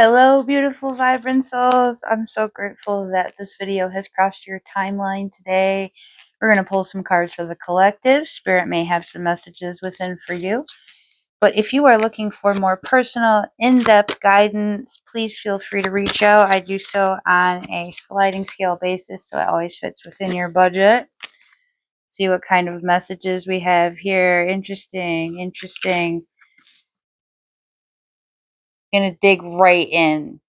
Hello, beautiful, vibrant souls. I'm so grateful that this video has crossed your timeline today. We're going to pull some cards for the collective. Spirit may have some messages within for you. But if you are looking for more personal, in-depth guidance, please feel free to reach out. I do so on a sliding scale basis, so it always fits within your budget. See what kind of messages we have here. Interesting, interesting. Gonna dig right in,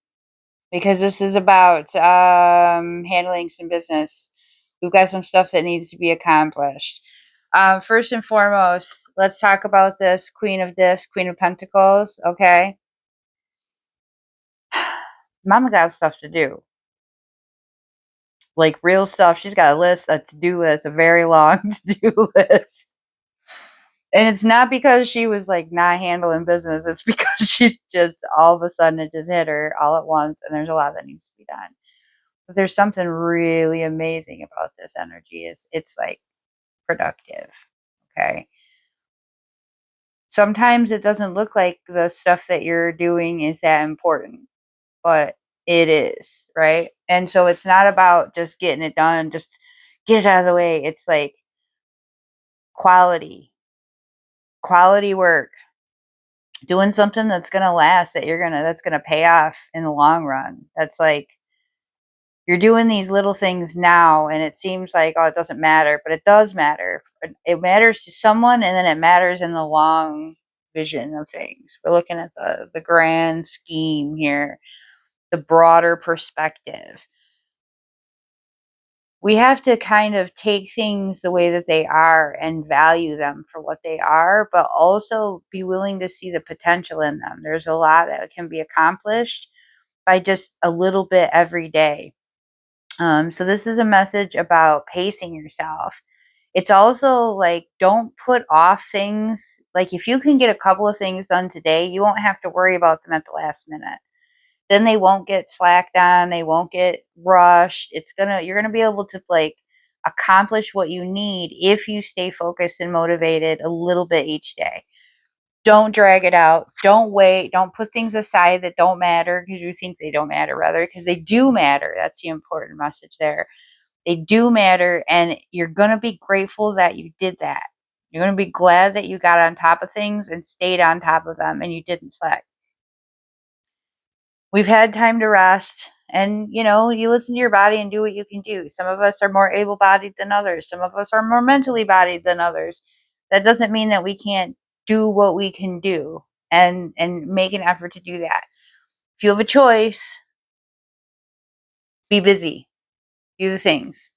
because this is about handling some business. We've got some stuff that needs to be accomplished. First and foremost, let's talk about this Queen of Pentacles, okay? Mama got stuff to do. Like real stuff. She's got a list, a to-do list, a very long to-do list. And it's not because she was like not handling business. It's because she's just all of a sudden it just hit her all at once, and there's a lot that needs to be done. But there's something really amazing about this energy. It's like productive. Okay. Sometimes it doesn't look like the stuff that you're doing is that important, but it is, right? And so it's not about just getting it done, just get it out of the way. It's like quality work, doing something that's going to last, that's going to pay off in the long run. That's like, you're doing these little things now, and it seems like, oh, it doesn't matter, but it does matter. It matters to someone, and then it matters in the long vision of things. We're looking at the grand scheme here, the broader perspective. We have to kind of take things the way that they are and value them for what they are, but also be willing to see the potential in them. There's a lot that can be accomplished by just a little bit every day. So this is a message about pacing yourself. It's also like, don't put off things. Like, if you can get a couple of things done today, you won't have to worry about them at the last minute. Then they won't get slacked on. They won't get rushed. You're gonna be able to like accomplish what you need if you stay focused and motivated a little bit each day. Don't drag it out. Don't wait. Don't put things aside that don't matter because you think they don't matter, rather, because they do matter. That's the important message there. They do matter, and you're going to be grateful that you did that. You're going to be glad that you got on top of things and stayed on top of them and you didn't slack. We've had time to rest, and you listen to your body and do what you can do. Some of us are more able-bodied than others. Some of us are more mentally bodied than others. That doesn't mean that we can't do what we can do and make an effort to do that. If you have a choice, be busy. Do the things.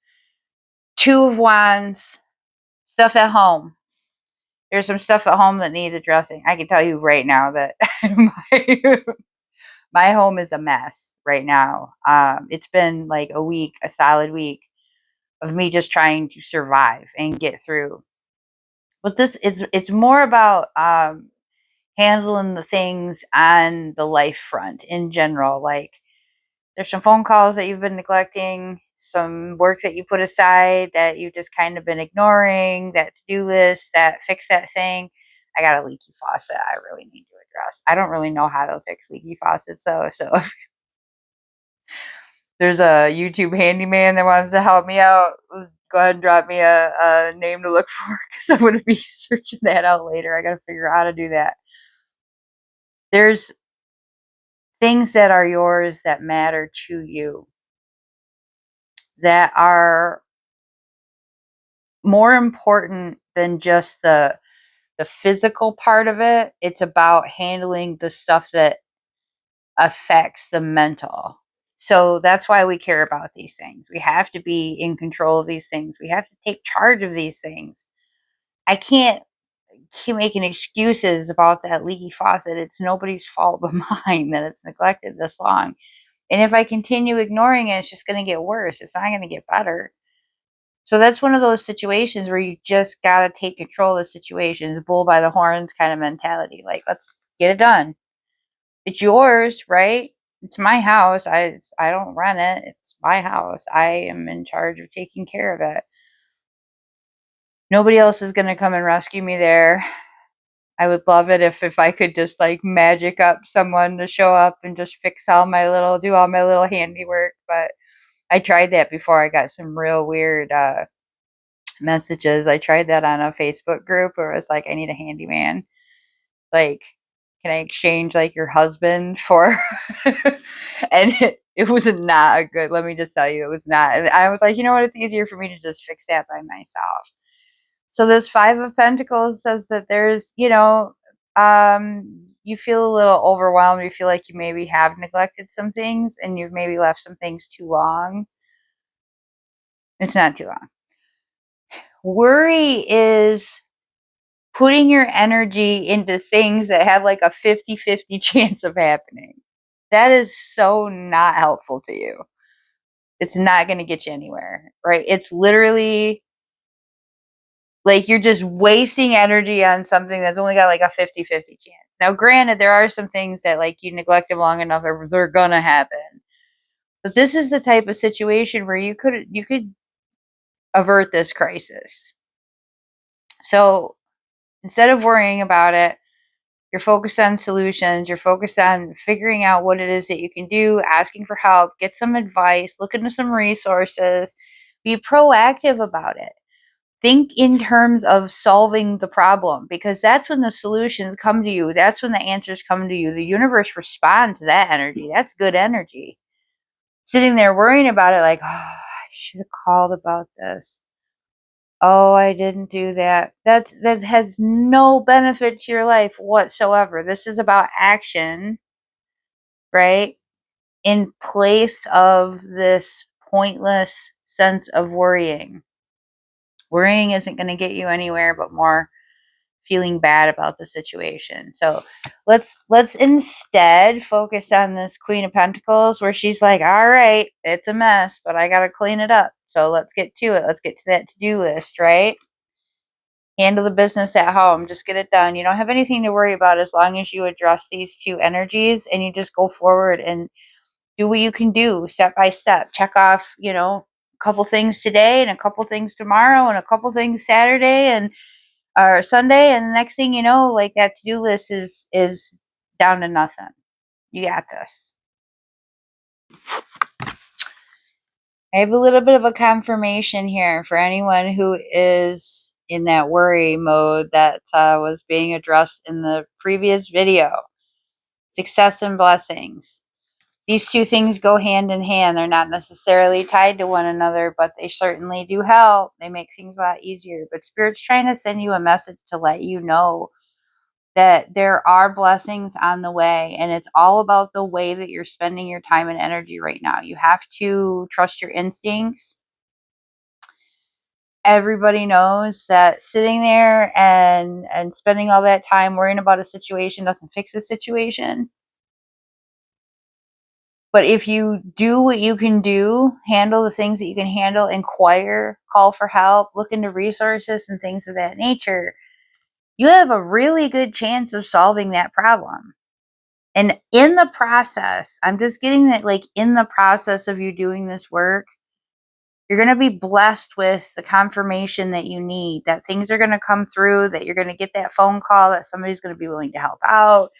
Two of Wands, stuff at home. There's some stuff at home that needs addressing. I can tell you right now that my home is a mess right now. It's been like a solid week of me just trying to survive and get through. But it's more about handling the things on the life front in general. Like, there's some phone calls that you've been neglecting, some work that you put aside that you've just kind of been ignoring, that to-do list, that fix that thing. I got a leaky faucet I really need to address. I don't really know how to fix leaky faucets though, so if there's a YouTube handyman that wants to help me out, go ahead and drop me a name to look for, because I'm going to be searching that out later. I got to figure out how to do that. There's things that are yours that matter to you, that are more important than just the physical part of it. It's about handling the stuff that affects the mental. So that's why we care about these things. We have to be in control of these things. We have to take charge of these things. I can't keep making excuses about that leaky faucet. It's nobody's fault but mine that it's neglected this long. And if I continue ignoring it, it's just going to get worse. It's not going to get better. So that's one of those situations where you just got to take control of the situation. It's bull by the horns kind of mentality. Like, let's get it done. It's yours, right? It's my house. I don't rent it. It's my house. I am in charge of taking care of it. Nobody else is going to come and rescue me there. I would love it if I could just like magic up someone to show up and just fix all my little, do all my little handiwork. But I tried that before. I got some real weird messages. I tried that on a Facebook group where it was like, I need a handyman. Like, can I exchange like your husband for? And it was not a good, let me just tell you, it was not. And I was like, you know what? It's easier for me to just fix that by myself. So this Five of Pentacles says that there's, you feel a little overwhelmed. You feel like you maybe have neglected some things and you've maybe left some things too long. It's not too long. Worry is putting your energy into things that have like a 50-50 chance of happening. That is so not helpful to you. It's not going to get you anywhere, right? It's literally like you're just wasting energy on something that's only got like a 50-50 chance. Now, granted, there are some things that like you neglect them long enough, they're going to happen. But this is the type of situation where you could avert this crisis. So instead of worrying about it, you're focused on solutions. You're focused on figuring out what it is that you can do, asking for help, get some advice, look into some resources, be proactive about it. Think in terms of solving the problem because that's when the solutions come to you. That's when the answers come to you. The universe responds to that energy. That's good energy. Sitting there worrying about it like, oh, I should have called about this. Oh, I didn't do that. That has no benefit to your life whatsoever. This is about action, right? In place of this pointless sense of worrying. Worrying isn't going to get you anywhere but more feeling bad about the situation. So let's instead focus on this Queen of Pentacles where she's like, all right, it's a mess, but I got to clean it up. So let's get to it. Let's get to that to-do list, right? Handle the business at home. Just get it done. You don't have anything to worry about as long as you address these two energies and you just go forward and do what you can do step by step. Check off, a couple things today and a couple things tomorrow and a couple things Saturday and or Sunday. And the next thing you know, like that to-do list is down to nothing. You got this. I have a little bit of a confirmation here for anyone who is in that worry mode that was being addressed in the previous video. Success and blessings. These two things go hand in hand. They're not necessarily tied to one another, but they certainly do help. They make things a lot easier. But Spirit's trying to send you a message to let you know that there are blessings on the way, and it's all about the way that you're spending your time and energy right now. You have to trust your instincts. Everybody knows that sitting there and spending all that time worrying about a situation doesn't fix the situation. But if you do what you can do, handle the things that you can handle, inquire, call for help, look into resources and things of that nature, you have a really good chance of solving that problem. And in the process, I'm just getting that, like, in the process of you doing this work, you're going to be blessed with the confirmation that you need, that things are going to come through, that you're going to get that phone call, that somebody's going to be willing to help out.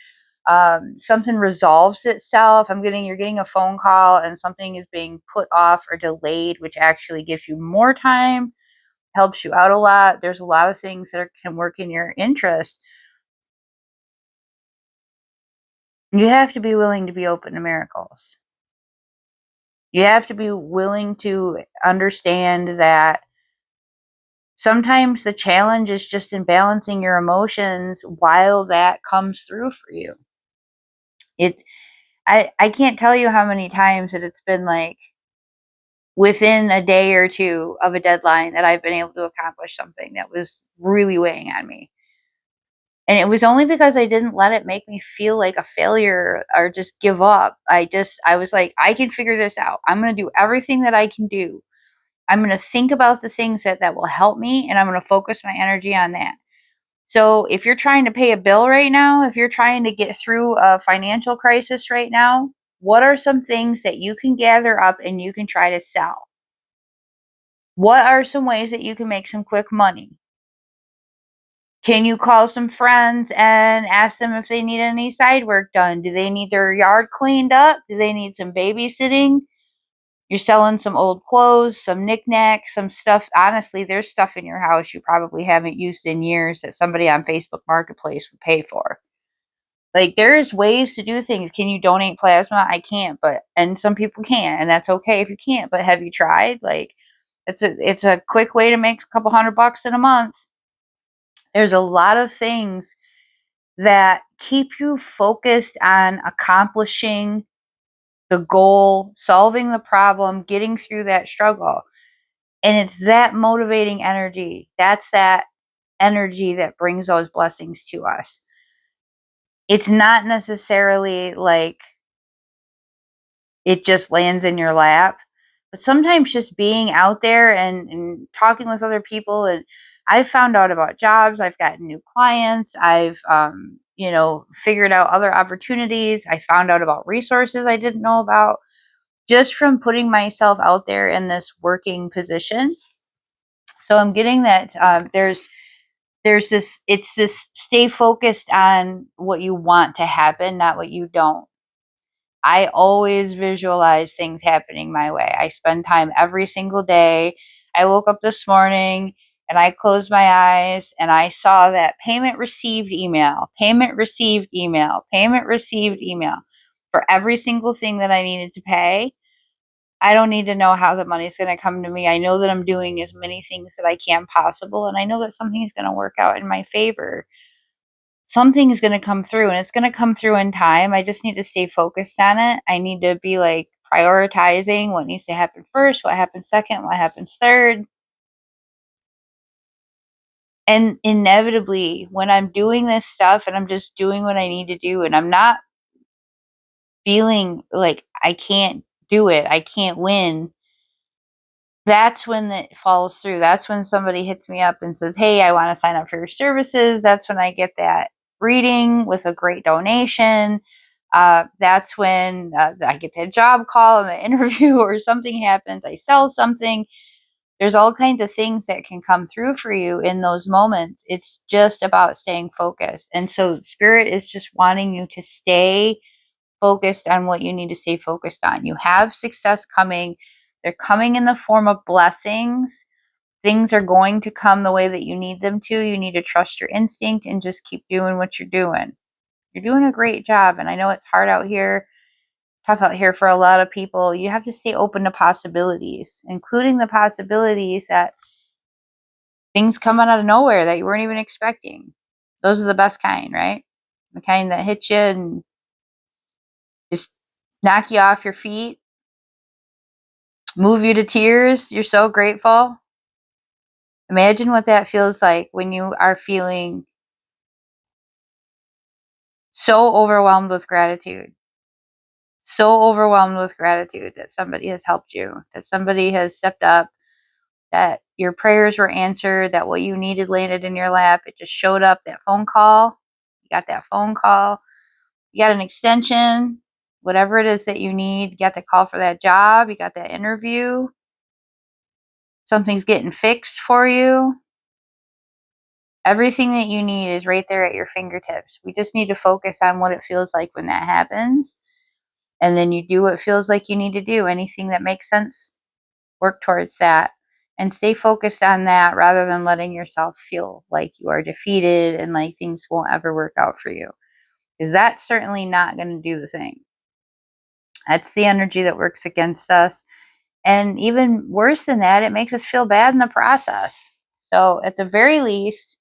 Something resolves itself. You're getting a phone call and something is being put off or delayed, which actually gives you more time, helps you out a lot. There's a lot of things that can work in your interest. You have to be willing to be open to miracles. You have to be willing to understand that sometimes the challenge is just in balancing your emotions while that comes through for you. I can't tell you how many times that it's been like within a day or two of a deadline that I've been able to accomplish something that was really weighing on me. And it was only because I didn't let it make me feel like a failure or just give up. I was like, I can figure this out. I'm going to do everything that I can do. I'm going to think about the things that will help me, and I'm going to focus my energy on that. So if you're trying to pay a bill right now, if you're trying to get through a financial crisis right now, what are some things that you can gather up and you can try to sell? What are some ways that you can make some quick money? Can you call some friends and ask them if they need any side work done? Do they need their yard cleaned up? Do they need some babysitting? You're selling some old clothes, some knickknacks, some stuff. Honestly, there's stuff in your house you probably haven't used in years that somebody on Facebook Marketplace would pay for. Like, there's ways to do things. Can you donate plasma? I can't, and some people can, and that's okay if you can't. But have you tried? Like, it's a quick way to make a couple $100 in a month. There's a lot of things that keep you focused on accomplishing the goal, solving the problem, getting through that struggle. And it's that motivating energy. That's that energy that brings those blessings to us. It's not necessarily like it just lands in your lap, but sometimes just being out there and talking with other people. And I've found out about jobs, I've gotten new clients, I've figured out other opportunities, I found out about resources I didn't know about just from putting myself out there in this working position. So I'm getting that there's this, it's this, stay focused on what you want to happen, not what you don't. I always visualize things happening my way. I spend time every single day. I woke up this morning and I closed my eyes and I saw that payment received email, payment received email, payment received email for every single thing that I needed to pay. I don't need to know how the money's going to come to me. I know that I'm doing as many things that I can possible, and I know that something is going to work out in my favor. Something is going to come through, and it's going to come through in time. I just need to stay focused on it. I need to be like prioritizing what needs to happen first, what happens second, what happens third. And inevitably, when I'm doing this stuff and I'm just doing what I need to do, and I'm not feeling like I can't do it, I can't win, that's when it falls through. That's when somebody hits me up and says, "Hey, I want to sign up for your services." That's when I get that reading with a great donation. That's when I get that job call and the interview or something happens. I sell something. There's all kinds of things that can come through for you in those moments. It's just about staying focused. And so Spirit is just wanting you to stay focused on what you need to stay focused on. You have success coming. They're coming in the form of blessings. Things are going to come the way that you need them to. You need to trust your instinct and just keep doing what you're doing. You're doing a great job. And I know it's hard out here, tough out here for a lot of people. You have to stay open to possibilities, including the possibilities that things come out of nowhere that you weren't even expecting. Those are the best kind, right? The kind that hit you and just knock you off your feet, move you to tears. You're so grateful. Imagine what that feels like when you are feeling so overwhelmed with gratitude. So overwhelmed with gratitude that somebody has helped you, that somebody has stepped up, that your prayers were answered, that what you needed landed in your lap. It just showed up. That phone call, you got that phone call, you got an extension, whatever it is that you need. You got the call for that job, you got that interview, something's getting fixed for you. Everything that you need is right there at your fingertips. We just need to focus on what it feels like when that happens. And then you do what feels like you need to do. Anything that makes sense, work towards that. And stay focused on that rather than letting yourself feel like you are defeated and like things won't ever work out for you. Because that's certainly not going to do the thing. That's the energy that works against us. And even worse than that, it makes us feel bad in the process. So at the very least,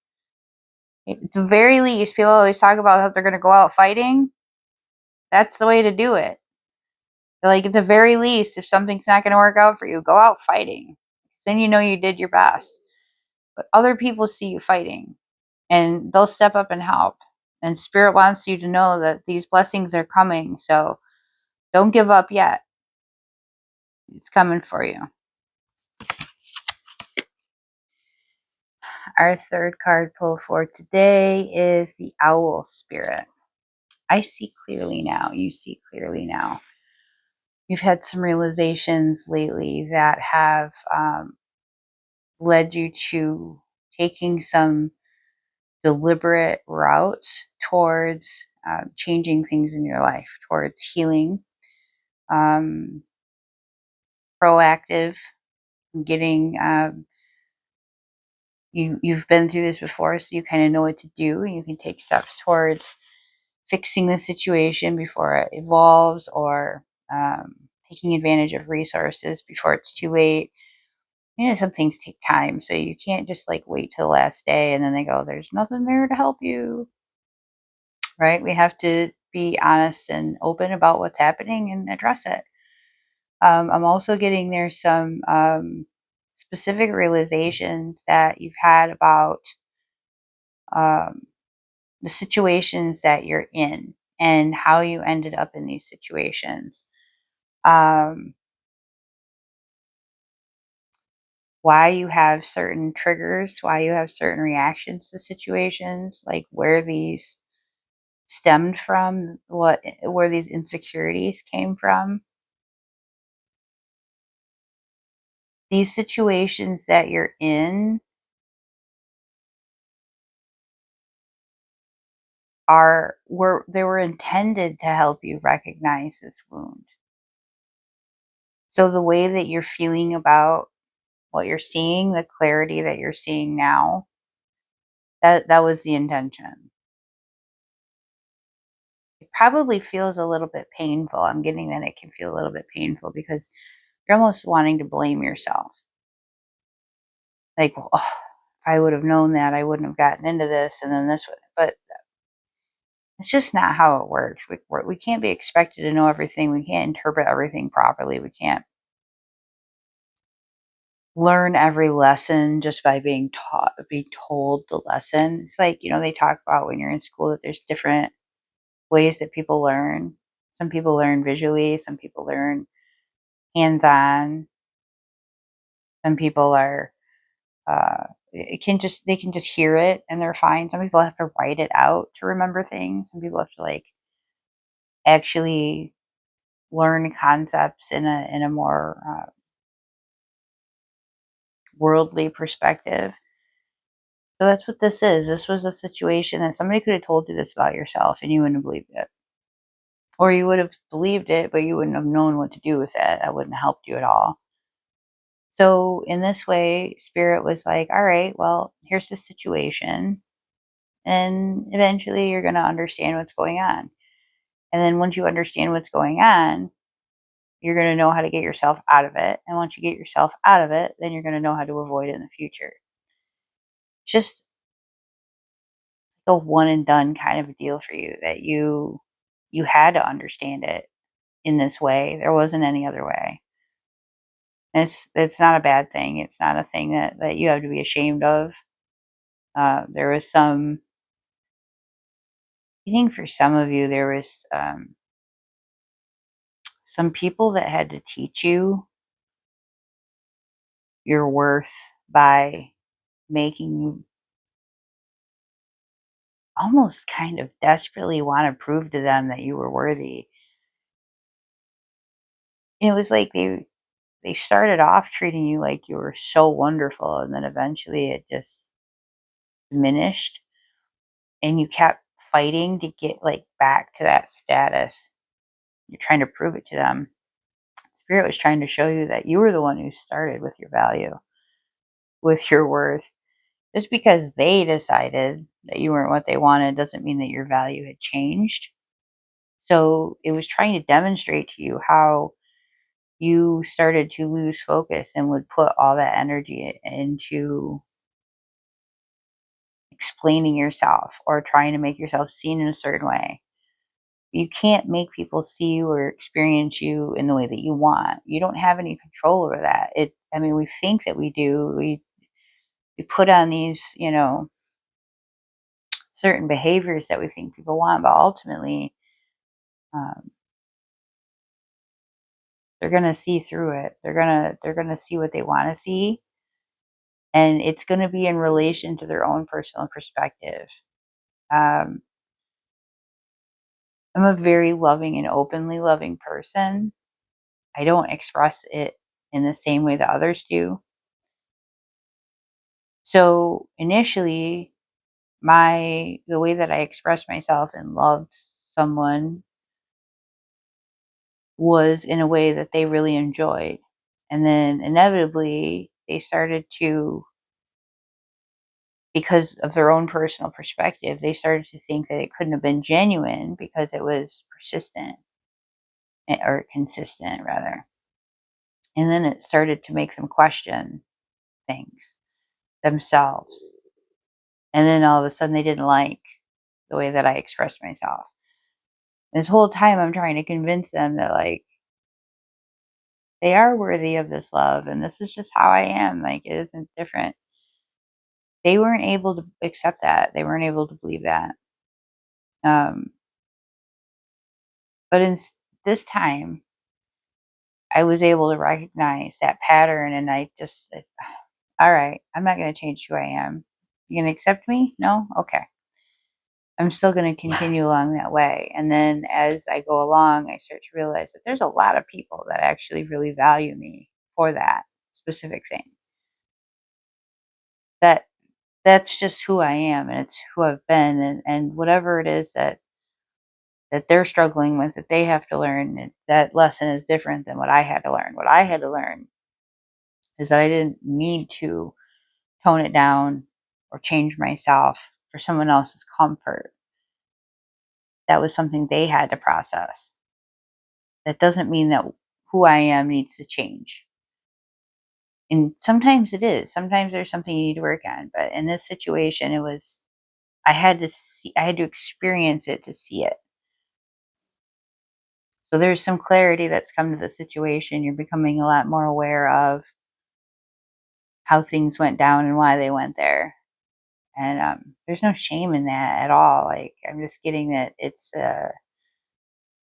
people always talk about how they're going to go out fighting. That's the way to do it. Like, at the very least, if something's not going to work out for you, go out fighting. Then you know you did your best. But other people see you fighting and they'll step up and help. And Spirit wants you to know that these blessings are coming. So don't give up yet. It's coming for you. Our third card pull for today is the Owl Spirit. I see clearly now. You see clearly now. You've had some realizations lately that have led you to taking some deliberate routes towards changing things in your life, towards healing, um, proactive, getting you've been through this before, so you kind of know what to do, and you can take steps towards fixing the situation before it evolves, or taking advantage of resources before it's too late. Some things take time, so you can't just like wait till the last day and then they go, there's nothing there to help you, right? We have to be honest and open about what's happening and address it. I'm also getting there's some specific realizations that you've had about um, the situations that you're in and how you ended up in these situations. Um, why you have certain triggers, why you have certain reactions to situations, like where these stemmed from, where these insecurities came from. These situations that you're in they were intended to help you recognize this wound. So the way that you're feeling about what you're seeing, the clarity that you're seeing now, that was the intention. It probably feels a little bit painful. I'm getting that it can feel a little bit painful because you're almost wanting to blame yourself. Like, well, oh, if I would have known that, I wouldn't have gotten into this, and then this would. But it's just not how it works. We can't be expected to know everything. We can't interpret everything properly. We can't learn every lesson just by be told the lesson. It's like, they talk about when you're in school that there's different ways that people learn. Some people learn visually, some people learn hands-on, some people are they can just hear it and they're fine. Some people have to write it out to remember things. Some people have to like actually learn concepts in a more worldly perspective. So that's what this is. This was a situation that somebody could have told you this about yourself and you wouldn't have believed it. Or you would have believed it, but you wouldn't have known what to do with it. That wouldn't have helped you at all. So in this way, Spirit was like, all right, well, here's the situation. And eventually you're going to understand what's going on. And then once you understand what's going on, you're going to know how to get yourself out of it. And once you get yourself out of it, then you're going to know how to avoid it in the future. Just a one and done kind of a deal for you, that you had to understand it in this way. There wasn't any other way. It's not a bad thing. It's not a thing that you have to be ashamed of. There was I think for some of you, there was some people that had to teach you your worth by making you almost kind of desperately want to prove to them that you were worthy. It was like they started off treating you like you were so wonderful, and then eventually it just diminished, and you kept fighting to get like back to that status. You're trying to prove it to them. Spirit was trying to show you that you were the one who started with your value, with your worth. Just because they decided that you weren't what they wanted doesn't mean that your value had changed. So it was trying to demonstrate to you how you started to lose focus and would put all that energy into explaining yourself or trying to make yourself seen in a certain way. You can't make people see you or experience you in the way that you want. You don't have any control over that. We think that we do. We put on these, certain behaviors that we think people want, but ultimately, um, they're gonna see through it. They're gonna see what they want to see, and it's gonna be in relation to their own personal perspective. Um, I'm a very loving and openly loving person. I don't express it in the same way that others do. So initially, the way that I expressed myself and loved someone was in a way that they really enjoyed. And then inevitably they started to, because of their own personal perspective, they started to think that it couldn't have been genuine because it was persistent, or consistent rather. And then it started to make them question things themselves. And then all of a sudden they didn't like the way that I expressed myself. This whole time I'm trying to convince them that, like, they are worthy of this love and this is just how I am. Like, it isn't different. They weren't able to accept that. They weren't able to believe that. Um, but this time, I was able to recognize that pattern, and I just said, all right, I'm not going to change who I am. You going to accept me? No? Okay. I'm still going to continue along that way. And then as I go along, I start to realize that there's a lot of people that actually really value me for that specific thing. That that's just who I am, and it's who I've been, and whatever it is that they're struggling with, that they have to learn, that lesson is different than what I had to learn. What I had to learn is that I didn't need to tone it down or change myself for someone else's comfort. That was something they had to process. That doesn't mean that who I am needs to change. And sometimes it is. Sometimes there's something you need to work on. But in this situation, I had to experience it to see it. So there's some clarity that's come to the situation. You're becoming a lot more aware of how things went down and why they went there. And there's no shame in that at all. Like, I'm just getting that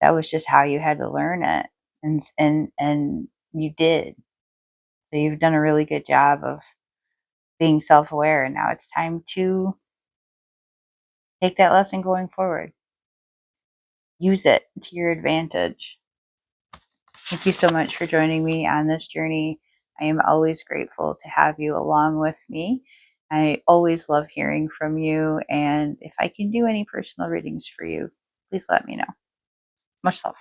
that was just how you had to learn it, and you did. So you've done a really good job of being self-aware, and now it's time to take that lesson going forward. Use it to your advantage. Thank you so much for joining me on this journey. I am always grateful to have you along with me. I always love hearing from you, and if I can do any personal readings for you, please let me know. Much love.